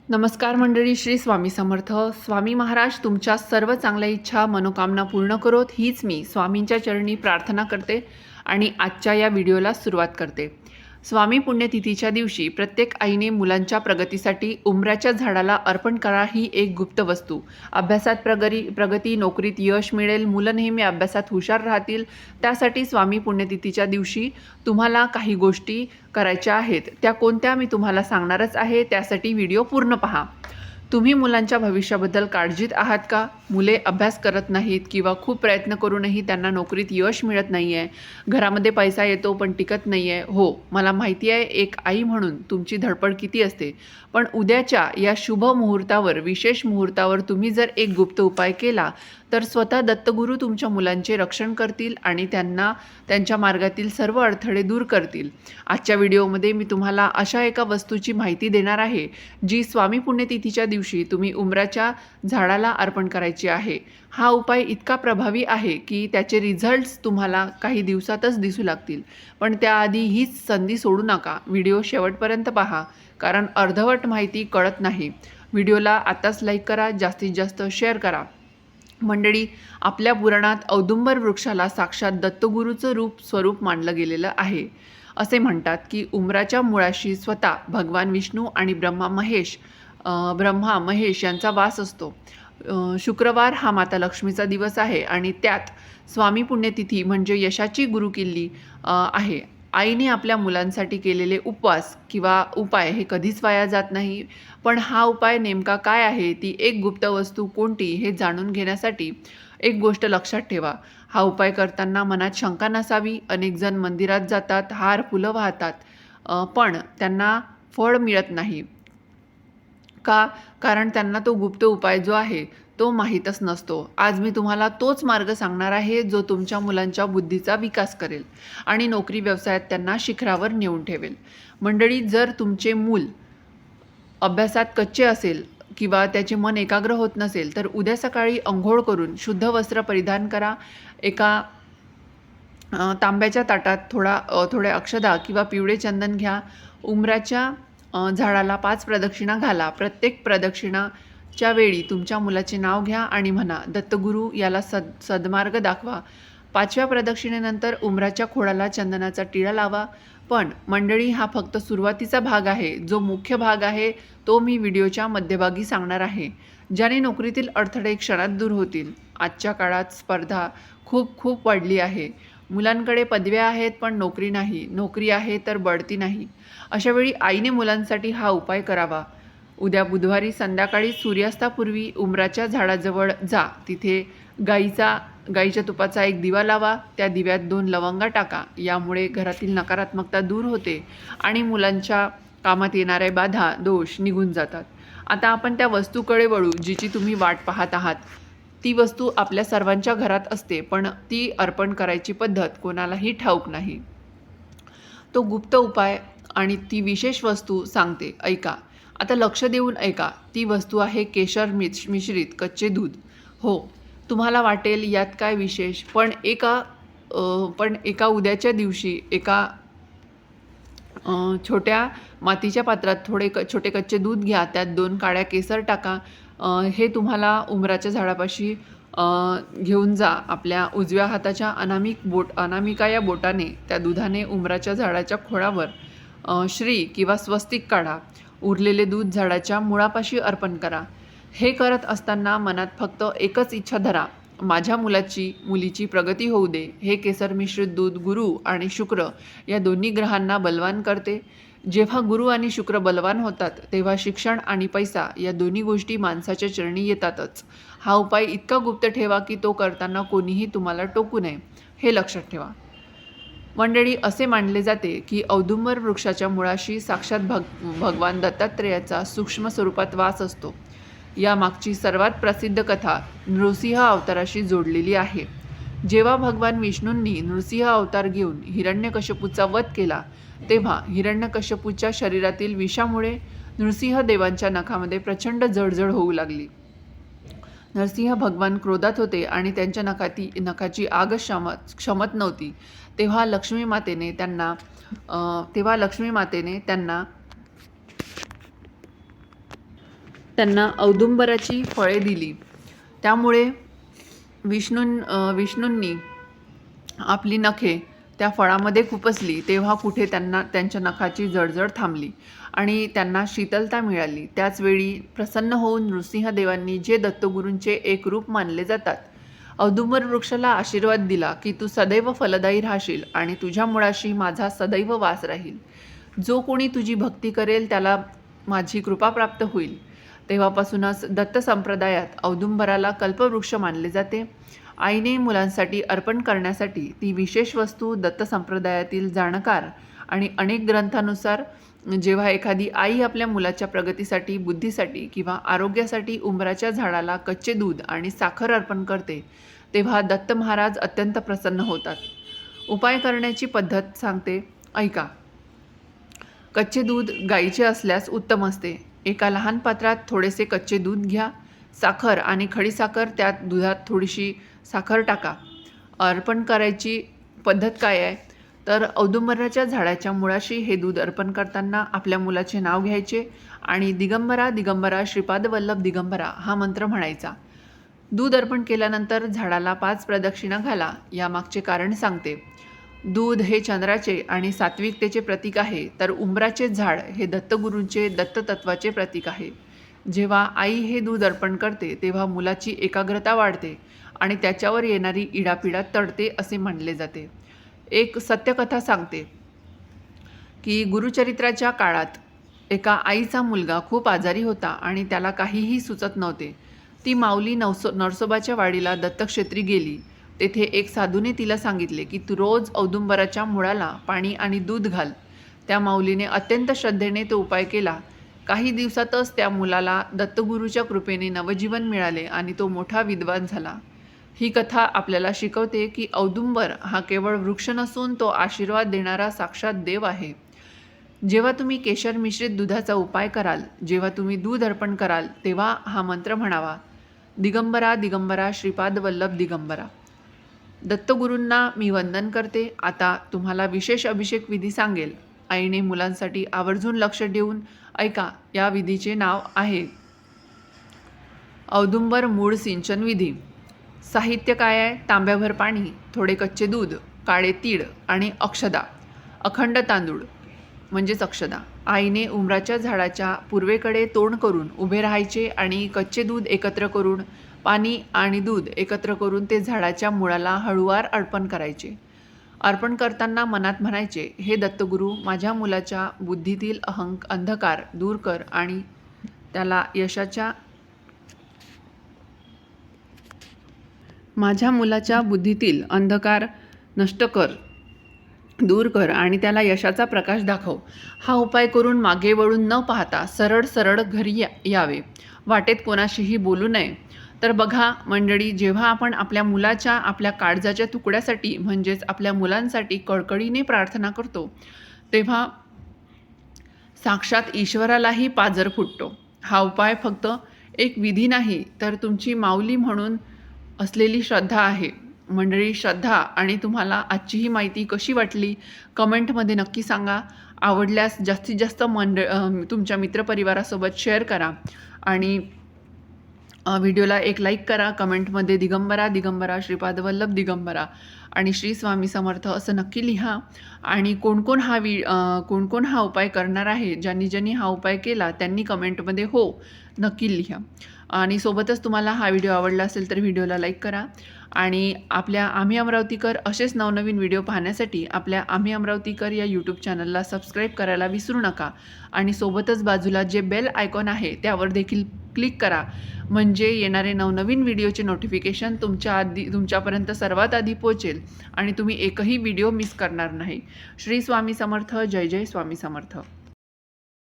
नमस्कार मंडळी, श्री स्वामी समर्थ. स्वामी महाराज तुमच्या सर्व चांगल्या इच्छा मनोकामना पूर्ण करोत, हीच मी स्वामींच्या चरणी प्रार्थना करते आणि आजच्या या व्हिडिओला सुरुवात करते. स्वामी पुण्यतिथीच्या दिवशी प्रत्येक आईने मुलांच्या प्रगतीसाठी उंबराच्या झाडाला अर्पण करा. ही एक गुप्त वस्तू. अभ्यासात प्रगती, नोकरीत यश मिळेल, मुलं नेहमी अभ्यासात हुशार राहतील, त्यासाठी स्वामी पुण्यतिथीच्या दिवशी तुम्हाला काही गोष्टी करायच्या आहेत. त्या कोणत्या मी तुम्हाला सांगणारच आहे, त्यासाठी व्हिडिओ पूर्ण पहा. तुम्ही मुलांच्या भविष्याबद्दल काळजीत आहात का? मुले अभ्यास करत नाहीत किंवा खूप प्रयत्न करूनही त्यांना नोकरीत यश मिळत नाही आहे, घरामध्ये पैसा येतो पण टिकत नाही आहे. हो, मला माहिती आहे एक आई म्हणून तुमची धडपड किती असते. पण उद्याच्या या शुभ मुहूर्तावर, विशेष मुहूर्तावर तुम्ही जर एक गुप्त उपाय केला तर स्वतः दत्तगुरू तुमच्या मुलांचे रक्षण करतील आणि त्यांना त्यांच्या मार्गातील सर्व अडथळे दूर करतील. आजच्या व्हिडिओमध्ये मी तुम्हाला अशा एका वस्तूची माहिती देणार आहे जी स्वामी पुण्यतिथीच्या दिवशी तुम्ही उंबराच्या झाडाला अर्पण करायची आहे. हा उपाय इतका प्रभावी आहे की त्याचे रिझल्ट्स तुम्हाला काही दिवसातच दिसू लागतील. पण त्याआधी हीच संधी सोडू नका. व्हिडिओ शेवटपर्यंत पहा, कारण अर्धवट माहिती कळत नाही. व्हिडिओला आताच लाईक करा, जास्तीत जास्त शेअर करा. मंडळी, आपल्या पुराणात औदुंबर वृक्षाला साक्षात दत्तगुरूचं स्वरूप मानलं गेलेलं आहे. असे म्हणतात की उंबराच्या मुळाशी स्वतः भगवान विष्णू आणि ब्रह्मा महेश यांचा वास असतो. शुक्रवार हा माता लक्ष्मीचा दिवस आहे आणि त्यात स्वामी पुण्यतिथी म्हणजे यशाची गुरुकिल्ली आहे. आईने आपल्या मुलांसाठी केलेले उपवास किंवा उपाय हे कधीच वाया जात नाही. पण हा उपाय नेमका काय आहे, ती एक गुप्त वस्तू कोणती हे जाणून घेण्यासाठी एक गोष्ट लक्षात ठेवा. हा उपाय करताना मनात शंका नसावी. अनेक जण मंदिरात जातात, हार फुलं वाहतात, पण त्यांना फळ मिळत नाही. का? कारण त्यांना तो गुप्त उपाय जो आहे तो माहीतच नसतो. आज मी तुम्हाला तोच मार्ग सांगणार आहे जो तुमच्या मुलांच्या बुद्धीचा विकास करेल आणि नोकरी व्यवसायात त्यांना शिखरावर नेऊन ठेवेल. मंडळी, जर तुमचे मूल अभ्यासात कच्चे असेल किंवा त्याचे मन एकाग्र होत नसेल तर उद्या सकाळी अंघोळ करून शुद्ध वस्त्र परिधान करा. एका तांब्याच्या ताटात थोडे अक्षदा किंवा पिवळे चंदन घ्या. उंबराच्या झाडाला 5 प्रदक्षिणा घाला. प्रत्येक प्रदक्षिणाच्या वेळी तुमच्या मुलाचे नाव घ्या आणि म्हणा, दत्तगुरू याला सद्मार्ग दाखवा. 5व्या प्रदक्षिणेनंतर उंबराच्या खोडाला चंदनाचा टिळा लावा. पण मंडळी, हा फक्त सुरुवातीचा भाग आहे. जो मुख्य भाग आहे तो मी व्हिडिओच्या मध्यभागी सांगणार आहे, ज्याने नोकरीतील अडथळे क्षणात दूर होतील. आजच्या काळात स्पर्धा खूप वाढली आहे. मुलांकडे पदव्या आहेत पण नोकरी नाही, नोकरी आहे तर बढती नाही. अशावेळी आईने मुलांसाठी हा उपाय करावा. उद्या बुधवारी संध्याकाळी सूर्यास्तापूर्वी उंबराच्या झाडाजवळ जा. तिथे गाईच्या तुपाचा एक दिवा लावा. त्या दिव्यात 2 लवंगा टाका. यामुळे घरातील नकारात्मकता दूर होते आणि मुलांच्या कामात येणारे बाधा दोष निघून जातात. आता आपण त्या वस्तूकडे वळू जिची तुम्ही वाट पाहत आहात. ती वस्तू आपल्या सर्वांच्या घरात असते, पण ती अर्पण करायची पद्धत कोणालाही ठाऊक नाही. तो गुप्त उपाय आणि ती विशेष वस्तू सांगते, ऐका. आता लक्ष देऊन ऐका. ती वस्तू आहे केशर मिश्रित कच्चे दूध. हो, तुम्हाला वाटेल यात काय विशेष, पण एका उद्याच्या दिवशी एका छोट्या मातीच्या पात्रात छोटे कच्चे दूध घ्या. त्यात 2 काळ्या केसर टाका. हे तुम्हाला उंबराच्या झाडापाशी घेऊन जा. आपल्या उजव्या हाताच्या अनामिका या बोटाने त्या दुधाने उंबराच्या झाडाच्या खोडावर श्री किंवा स्वस्तिक काढा. उरलेले दूध झाडाच्या मुळापाशी अर्पण करा. हे करत असताना मनात फक्त एकच इच्छा धरा, माझ्या मुलीची प्रगती होऊ दे. हे केसर मिश्रित दूध गुरु आणि शुक्र या दोन्ही ग्रहांना बलवान करते. जेव्हा गुरु आणि शुक्र बलवान होतात तेव्हा शिक्षण आणि पैसा या दोन्ही गोष्टी माणसाच्या चरणी येतातच. हा उपाय इतका गुप्त ठेवा की तो करताना कोणीही तुम्हाला टोकू नये, हे लक्षात ठेवा. मंडळी, असे मानले जाते की औदुंबर वृक्षाच्या मुळाशी साक्षात भगवान दत्तात्रेयाचा सूक्ष्म स्वरूपात वास असतो. यामागची सर्वात प्रसिद्ध कथा नृसिंह अवताराशी जोडलेली आहे. जेव्हा भगवान विष्णूंनी नृसिंह अवतार घेऊन हिरण्यकश्यपूचा वध केला तेव्हा हिरण्यकश्यपूच्या शरीरातील विषामुळे नृसिंह देवांच्या नखामध्ये प्रचंड जळजळ होऊ लागली. नरसिंह भगवान क्रोधात होते आणि त्यांच्या नखाची आग क्षमत नव्हती. तेव्हा लक्ष्मी मातेने त्यांना त्यांना औदुंबराची फळे दिली. त्यामुळे विष्णूंनी आपली नखे त्या फळामध्ये खुपसली. तेव्हा कुठे त्यांना त्यांच्या नखाची जळजळ थांबली आणि त्यांना शीतलता मिळाली. त्याचवेळी प्रसन्न होऊन नृसिंहदेवांनी जे दत्तगुरूंचे एक रूप मानले जातात, औदुंबर वृक्षाला आशीर्वाद दिला की तू सदैव फलदायी राहशील आणि तुझ्या मुळाशी माझा सदैव वास राहील. जो कोणी तुझी भक्ती करेल त्याला माझी कृपा प्राप्त होईल. तेव्हापासूनच दत्त संप्रदायात औदुंबराला कल्पवृक्ष मानले जाते. आईने मुलांसाठी अर्पण करण्यासाठी ती विशेष वस्तू दत्त संप्रदायातील जाणकार आणि अनेक ग्रंथानुसार जेव्हा एखादी आई आपल्या मुलाच्या प्रगतीसाठी, बुद्धीसाठी किंवा आरोग्यासाठी उंबराच्या झाडाला कच्चे दूध आणि साखर अर्पण करते, तेव्हा दत्त महाराज अत्यंत प्रसन्न होतात. उपाय करण्याची पद्धत सांगते, ऐका. कच्चे दूध गाईचे असल्यास उत्तम असते. एका लहान पात्रात थोडेसे कच्चे दूध घ्या. साखर आणि खडीसाखर, त्यात दुधात थोडीशी साखर टाका. अर्पण करायची पद्धत काय आहे तर औदुंबराच्या झाडाच्या मुळाशी हे दूध अर्पण करताना आपल्या मुलाचे नाव घ्यायचे आणि दिगंबरा दिगंबरा श्रीपाद वल्लभ दिगंबरा हा मंत्र म्हणायचा. दूध अर्पण केल्यानंतर झाडाला 5 प्रदक्षिणा घाला. यामागचे कारण सांगते. दूध हे चंद्राचे आणि सात्विकतेचे प्रतीक आहे, तर उंबराचे झाड हे दत्तगुरूंचे दत्ततत्वाचे प्रतीक आहे. जेव्हा आई हे दूध अर्पण करते तेव्हा मुलाची एकाग्रता वाढते आणि त्याच्यावर येणारी इडापिडा तडते असे मानले जाते. एक सत्यकथा सांगते की गुरुचरित्राच्या काळात एका आईचा मुलगा खूप आजारी होता आणि त्याला काहीही सुचत नव्हते. ती माऊली नरसोबाच्या वाडीला दत्तक्षेत्री गेली. तेथे एक साधूने तिला सांगितले की तू रोज औदुंबराच्या मुळाला पाणी आणि दूध घाल. त्या माऊलीने अत्यंत श्रद्धेने तो उपाय केला. काही दिवसातच त्या मुलाला दत्तगुरूच्या कृपेने नवजीवन मिळाले आणि तो मोठा विद्वान झाला. ही कथा आपल्याला शिकवते की औदुंबर हा केवळ वृक्ष नसून तो आशीर्वाद देणारा साक्षात देव आहे. जेव्हा तुम्ही केशर मिश्रित दुधाचा उपाय कराल, जेव्हा तुम्ही दूध अर्पण कराल, तेव्हा हा मंत्र म्हणावा, दिगंबरा दिगंबरा श्रीपाद वल्लभ दिगंबरा. दत्तगुरूंना मी वंदन करते. आता तुम्हाला विशेष अभिषेक विधी सांगेल. आईने मुलांसाठी आवर्जून लक्ष देऊन ऐका. या विधीचे नाव आहे औदुंबर मूळ सिंचन विधी. साहित्य काय आहे? तांब्याभर पाणी, थोडे कच्चे दूध, काळे तीळ आणि अक्षदा, अखंड तांदूळ म्हणजेच अक्षदा. आईने उंबराच्या झाडाच्या पूर्वेकडे तोंड करून उभे राहायचे आणि कच्चे दूध एकत्र करून, पाणी आणि दूध एकत्र करून ते झाडाच्या मुळाला हळूवार अर्पण करायचे. अर्पण करताना मनात म्हणायचे, हे दत्तगुरू, माझ्या मुलाच्या बुद्धीतील अंधकार दूर कर आणि त्याला माझ्या मुलाच्या बुद्धीतील अंधकार नष्ट कर, दूर कर आणि त्याला यशाचा प्रकाश दाखव. हा उपाय करून मागे वळून न पाहता सरळ सरळ घरी यावे. वाटेत कोणाशीही बोलू नये. तर बघा मंडळी, जेव्हा आपण आपल्या मुलाच्या, आपल्या काळजाच्या तुकड्यासाठी म्हणजेच आपल्या मुलांसाठी कळकळीने प्रार्थना करतो, तेव्हा साक्षात ईश्वरालाही पाजर फुटतो. हा उपाय फक्त एक विधी नाही, तर तुमची माऊली म्हणून असलेली श्रद्धा आहे. मंडळी, श्रद्धा आणि तुम्हाला आजची ही माहिती कशी वाटली कमेंटमध्ये नक्की सांगा. आवडल्यास जास्तीत जास्त तुमच्या मित्रपरिवारासोबत शेअर करा आणि व्हिडिओला एक लाईक करा. कमेंटमध्ये दिगंबरा दिगंबरा श्रीपाद वल्लभ दिगंबरा आणि श्री स्वामी समर्थ असं नक्की लिहा. आणि कोण कोण हा उपाय करणार आहे, ज्यांनी हा उपाय केला त्यांनी कमेंटमध्ये हो नक्की लिहा. आणि सोबतच तुम्हाला हा व्हिडिओ आवडला असेल तर व्हिडिओला लाईक करा. आणि आपल्या आम्ही अमरावतीकर असेच नवनवीन व्हिडिओ पाहण्यासाठी आपल्या आम्ही अमरावतीकर या यूट्यूब चॅनलला सबस्क्राईब करायला विसरू नका. आणि सोबतच बाजूला जे बेल आयकॉन आहे त्यावर देखील क्लिक करा, म्हणजे येणारे नवनवीन व्हिडिओचे नोटिफिकेशन तुमच्यापर्यंत सर्वात आधी पोहोचेल आणि तुम्ही एकही व्हिडिओ मिस करणार नाही. श्री स्वामी समर्थ. जय जय स्वामी समर्थ.